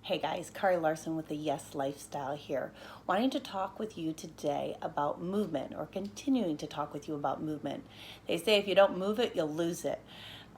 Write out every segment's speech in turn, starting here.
Hey guys, Kari Larson with the Yes Lifestyle here, wanting to talk with you today about movement, or continuing to talk with you about movement. They say if you don't move it, you'll lose it.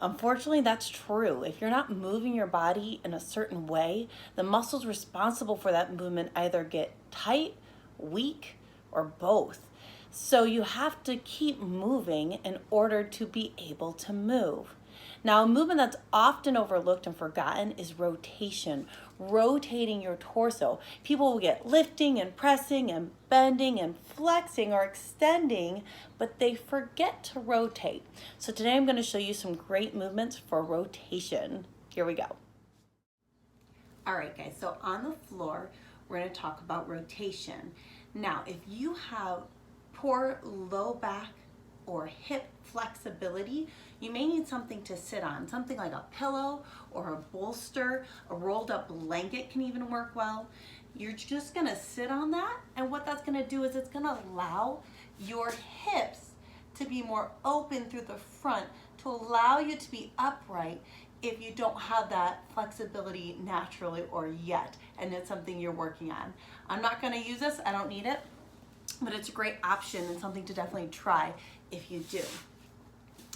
Unfortunately, that's true. If you're not moving your body in a certain way, the muscles responsible for that movement either get tight, weak, or both. So you have to keep moving in order to be able to move. Now, a movement that's often overlooked and forgotten is rotation, rotating your torso. People will get lifting and pressing and bending and flexing or extending, but they forget to rotate. So today I'm going to show you some great movements for rotation. Here we go. All right, guys, so on the floor, we're going to talk about rotation. Now, if you have poor low back or hip flexibility, you may need something to sit on, something like a pillow or a bolster. A rolled up blanket can even work well. You're just gonna sit on that, and what that's gonna do is it's gonna allow your hips to be more open through the front, to allow you to be upright if you don't have that flexibility naturally or yet, and it's something you're working on. I'm not gonna use this, I don't need it, but it's a great option and something to definitely try if you do.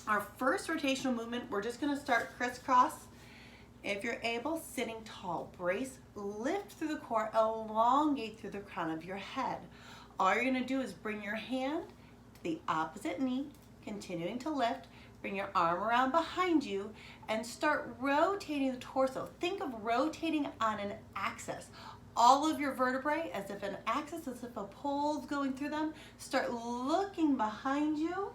Our first rotational movement, we're just gonna start crisscross. If you're able, sitting tall, brace, lift through the core, elongate through the crown of your head. All you're gonna do is bring your hand to the opposite knee, continuing to lift, bring your arm around behind you, and start rotating the torso. Think of rotating on an axis. All of your vertebrae as if an axis, as if a pole's going through them. Start looking behind you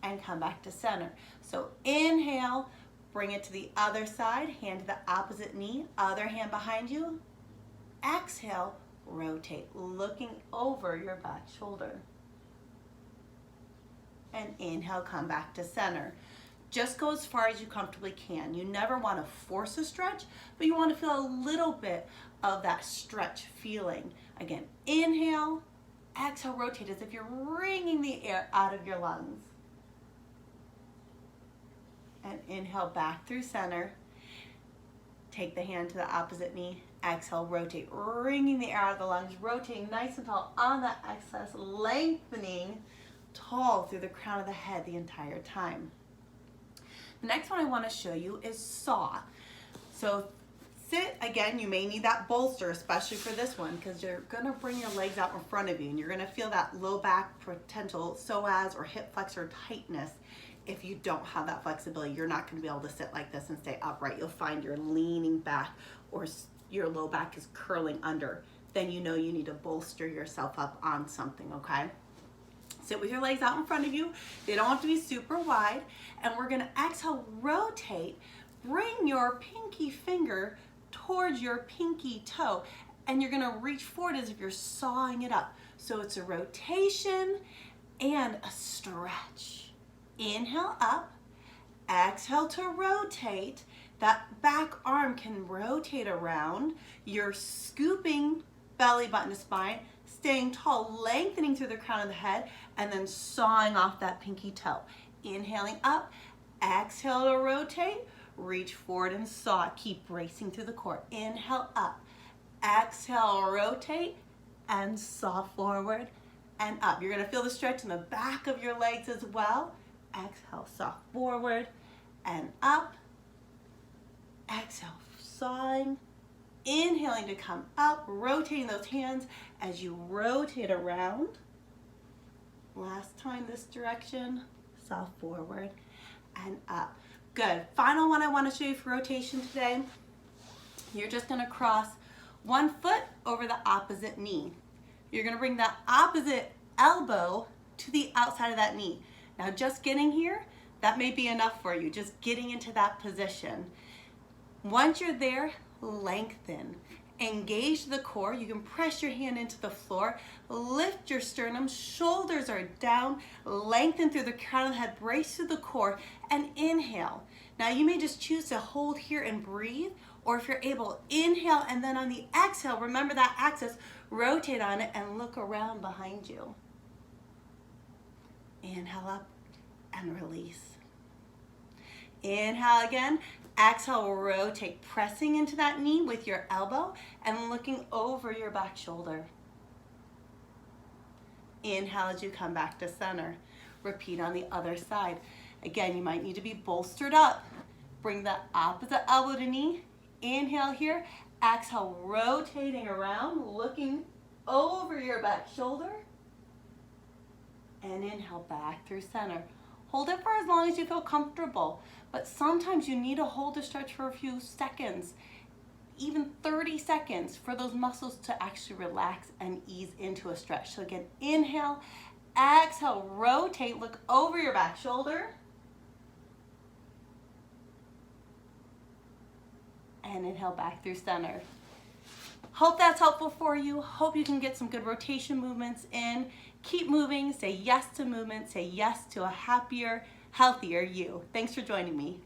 and come back to center. So inhale, bring it to the other side, hand to the opposite knee, other hand behind you. Exhale, rotate, looking over your back shoulder. And inhale, come back to center. Just go as far as you comfortably can. You never want to force a stretch, but you want to feel a little bit of that stretch feeling. Again, inhale, exhale, rotate as if you're wringing the air out of your lungs. And inhale back through center. Take the hand to the opposite knee. Exhale, rotate, wringing the air out of the lungs, rotating nice and tall on that exhale, lengthening tall through the crown of the head the entire time. The next one I want to show you is saw. So sit, again, you may need that bolster, especially for this one, because you're going to bring your legs out in front of you and you're going to feel that low back potential psoas or hip flexor tightness. If you don't have that flexibility, you're not going to be able to sit like this and stay upright. You'll find you're leaning back or your low back is curling under. Then you know you need to bolster yourself up on something, okay? Sit with your legs out in front of you. They don't have to be super wide. And we're gonna exhale, rotate, bring your pinky finger towards your pinky toe. And you're gonna reach forward as if you're sawing it up. So it's a rotation and a stretch. Inhale up, exhale to rotate. That back arm can rotate around. You're scooping belly button to spine, staying tall, lengthening through the crown of the head, and then sawing off that pinky toe. Inhaling up, exhale to rotate, reach forward and saw. Keep bracing through the core. Inhale up, exhale, rotate, and saw forward and up. You're gonna feel the stretch in the back of your legs as well. Exhale, saw forward and up. Exhale, sawing. Inhaling to come up, rotating those hands as you rotate around. Last time this direction, saw forward and up. Good. Final one I want to show you for rotation today. You're just going to cross one foot over the opposite knee. You're going to bring the opposite elbow to the outside of that knee. Now just getting here, that may be enough for you, just getting into that position. Once you're there, lengthen. Engage the core. You can press your hand into the floor. Lift your sternum. Shoulders are down. Lengthen through the crown of the head. Brace through the core and inhale. Now you may just choose to hold here and breathe, or if you're able, inhale, and then on the exhale, remember that axis, rotate on it and look around behind you. Inhale up and release. Inhale again. Exhale, rotate, pressing into that knee with your elbow and looking over your back shoulder. Inhale as you come back to center. Repeat on the other side. Again, you might need to be bolstered up. Bring the opposite elbow to knee. Inhale here. Exhale, rotating around, looking over your back shoulder. And inhale back through center. Hold it for as long as you feel comfortable, but sometimes you need to hold the stretch for a few seconds, even 30 seconds, for those muscles to actually relax and ease into a stretch. So again, inhale, exhale, rotate, look over your back shoulder. And inhale back through center. Hope that's helpful for you. Hope you can get some good rotation movements in. Keep moving, say yes to movement, say yes to a happier, healthier you. Thanks for joining me.